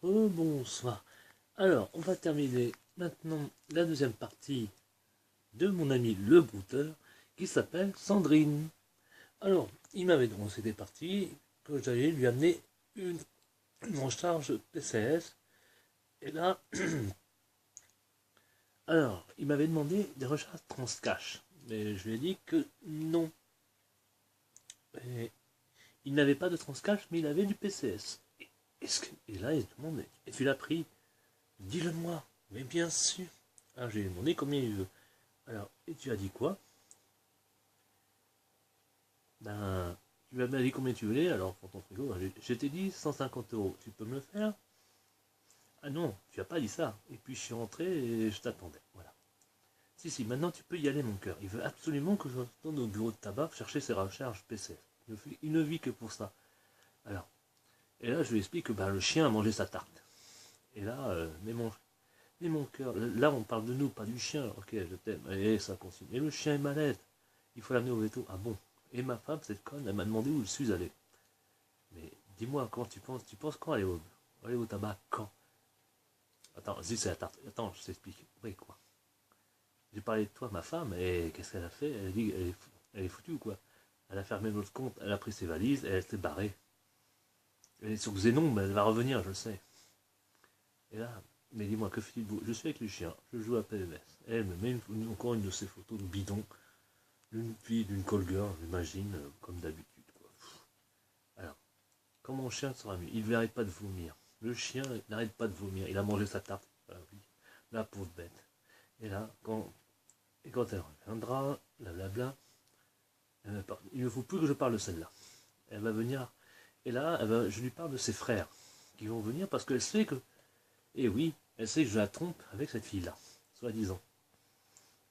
Bonsoir. Alors, on va terminer maintenant la deuxième partie de mon ami le brouteur qui s'appelle Sandrine. Alors, il m'avait donc c'était parti que j'allais lui amener une recharge PCS. Et là, alors, il m'avait demandé des recharges transcash. Mais je lui ai dit que non. Et il n'avait pas de transcash, mais il avait du PCS. Et là, il se demande, et tu l'as pris? Dis-le moi. Mais bien sûr. Alors, j'ai demandé combien il veut. Alors, et tu as dit quoi? Ben, tu m'as dit combien tu voulais, alors pour ton frigo, je t'ai dit 150 €. Tu peux me le faire? Ah non, tu n'as pas dit ça. Et puis je suis rentré et je t'attendais. Voilà. Si, maintenant tu peux y aller, mon cœur. Il veut absolument que je retourne au bureau de tabac chercher ses recharges PC. Il ne vit que pour ça. Alors, et là je lui explique que ben, le chien a mangé sa tarte. Et là, mais mon cœur, là on parle de nous, pas du chien. Ok, je t'aime. Et ça continue. Et le chien est malade. Il faut l'amener au veto. Ah bon? Et ma femme, cette conne, elle m'a demandé où je suis allé. Mais dis-moi, comment tu penses? Tu penses quand aller au tabac? Quand? Attends, si c'est la tarte. Attends, je t'explique. Oui, quoi? J'ai parlé de toi, ma femme, et qu'est-ce qu'elle a fait? Elle a dit, elle est foutue ou quoi? Elle a fermé notre compte, elle a pris ses valises, et elle s'est barrée. Elle est sur Xénon, mais elle va revenir, je le sais. Et là, mais dis-moi, que fait-il beau? Je suis avec le chien, je joue à PMS. Elle me met encore une de ces photos de bidon, d'une fille, d'une call girl, j'imagine, comme d'habitude, quoi. Alors, quand mon chien sera mieux, il n'arrête pas de vomir. Le chien n'arrête pas de vomir. Il a mangé sa tarte. Ah oui, la pauvre bête. Et là, quand elle reviendra, blablabla, il ne faut plus que je parle de celle-là. Elle va venir. Et là, je lui parle de ses frères qui vont venir parce qu'elle sait que. Eh oui, elle sait que je la trompe avec cette fille-là, soi-disant.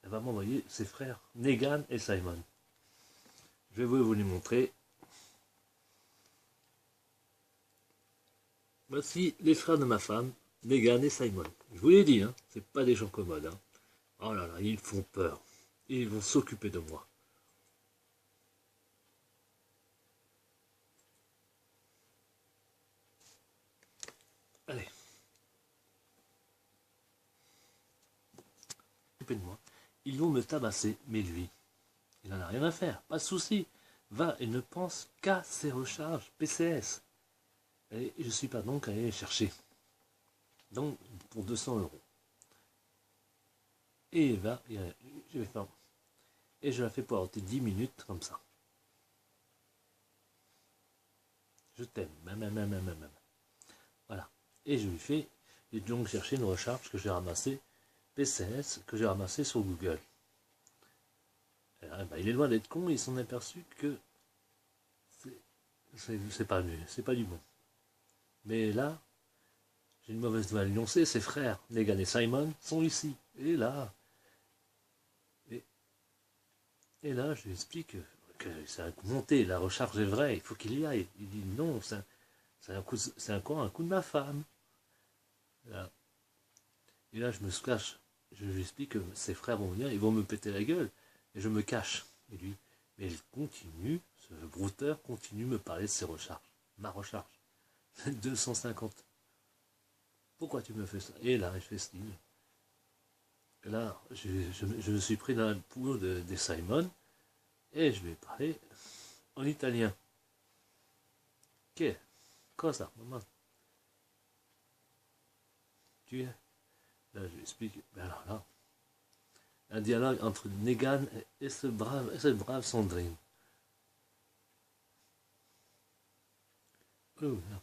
Elle va m'envoyer ses frères, Negan et Simon. Je vais vous les montrer. Voici les frères de ma femme, Negan et Simon. Je vous l'ai dit, hein, c'est pas des gens commodes. Hein. Oh là là, ils font peur. Ils vont s'occuper de moi. Allez, s'occuper de moi. Ils vont me tabasser, mais lui, il n'en a rien à faire. Pas de souci. Va et ne pense qu'à ses recharges PCS. Et je suis pas donc allé les chercher. Donc, pour 200 €. Et va, je vais faire. Et je la fais poireauter 10 minutes comme ça. Je t'aime. Voilà. Et je lui fais. J'ai donc cherché une recharge que j'ai ramassée, PCS, que j'ai ramassée sur Google. Il est loin d'être con, il s'en est aperçu que c'est pas mieux, c'est pas du bon. Mais là, j'ai une mauvaise nouvelle annoncée, ses frères, Negan et Simon, sont ici. Et, et là, je lui explique que c'est un coup monté, la recharge est vraie, il faut qu'il y aille. Il dit non, c'est encore un coup de ma femme. Là. Et là, je me cache. Je lui explique que ses frères vont venir, ils vont me péter la gueule. Et je me cache. Et lui, mais il continue, ce brouteur continue de me parler de ses recharges. Ma recharge. 250. Pourquoi tu me fais ça? Et là, je fais style. Et là, je me suis pris dans la peau des Simon et je lui ai parlé en italien. Qu'est? Quoi ça, maman? Tu es? Là, je lui explique. Ben alors là, un dialogue entre Negan et cette brave Sandrine. Oh, là.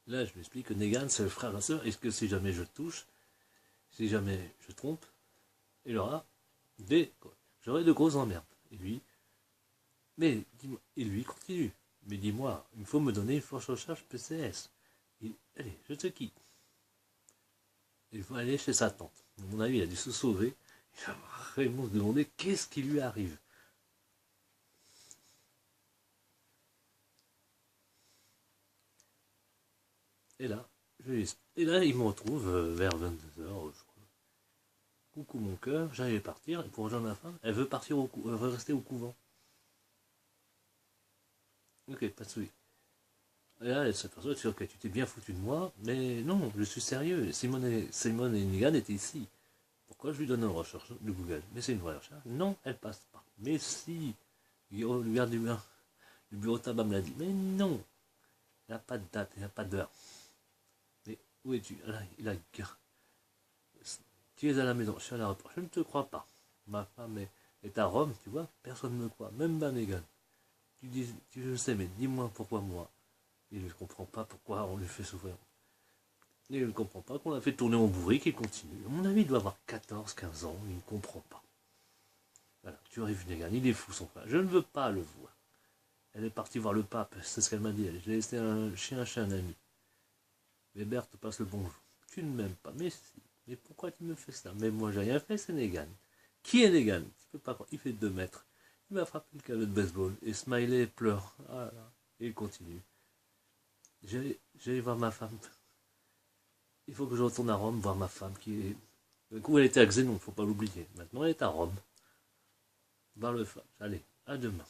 Là, je lui explique que Negan, c'est le frère de la sœur, et que si jamais je touche, si jamais je trompe, il aura j'aurai de grosses emmerdes. Et lui, mais dis-moi, et lui continue. Mais dis-moi, il faut me donner une force recharge PCS. Allez, je te quitte. Il faut aller chez sa tante. À mon avis, il a dû se sauver. Il va vraiment se demander qu'est-ce qui lui arrive. Et là, il me retrouve vers 22 h, je crois. Coucou mon cœur, j'allais partir, et pour rejoindre ma femme, elle veut partir elle veut rester au couvent. Ok, pas de soucis. Et là, elle s'aperçoit que ok, tu t'es bien foutu de moi, mais non, je suis sérieux. Simone et Negan étaient ici. Pourquoi je lui donne une recherche de Google? Mais c'est une vraie recherche. Non, elle passe pas. Mais si, le gars du bureau de tabac me l'a dit. Mais non, il n'y a pas de date, il n'y a pas d'heure. Mais où es-tu? Là, il a tu es à la maison, je suis à l'aéroport. Je ne te crois pas. Ma femme est à Rome, tu vois, personne ne me croit, même Negan. Tu dis, je sais, mais dis-moi pourquoi moi. Il ne comprend pas pourquoi on lui fait souffrir. Il ne comprend pas qu'on l'a fait tourner en bourrique et continue. À mon avis, il doit avoir 14, 15 ans, il ne comprend pas. Voilà, tu arrives Negan, il est fou son frère. Je ne veux pas le voir. Elle est partie voir le pape, c'est ce qu'elle m'a dit. J'ai laissé un chien chez un ami. Weber te passe le bonjour. Tu ne m'aimes pas, mais si. Mais pourquoi tu me fais ça? Mais moi j'ai rien fait, c'est Negan. Qui est Negan? Tu peux pas croire. Il fait 2 mètres. Il m'a frappé le cadeau de baseball. Et Smiley pleure. Ah là. Et il continue. J'allais voir ma femme. Il faut que je retourne à Rome voir ma femme qui est. Du coup, elle était à Xénon, il ne faut pas l'oublier. Maintenant, elle est à Rome. Voir le femme. Allez, à demain.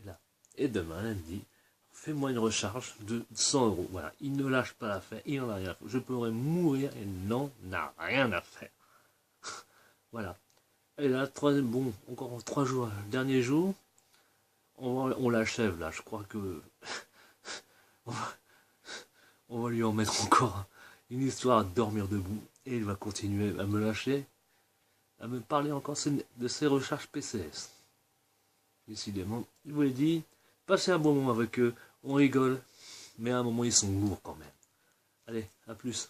Et là. Et demain, lundi, fais-moi une recharge de 100 euros. Voilà, il ne lâche pas l'affaire, il n'en a rien à faire. Je pourrais mourir et n'en a rien à faire. Voilà. Et là, troisième, bon, encore 3 jours. Dernier jour, on l'achève là. Je crois que on va lui en mettre encore une histoire à dormir debout. Et il va continuer à me lâcher, à me parler encore de ses recharges PCS. Décidément, je vous l'ai dit, passez un bon moment avec eux, on rigole, mais à un moment ils sont lourds quand même. Allez, à plus.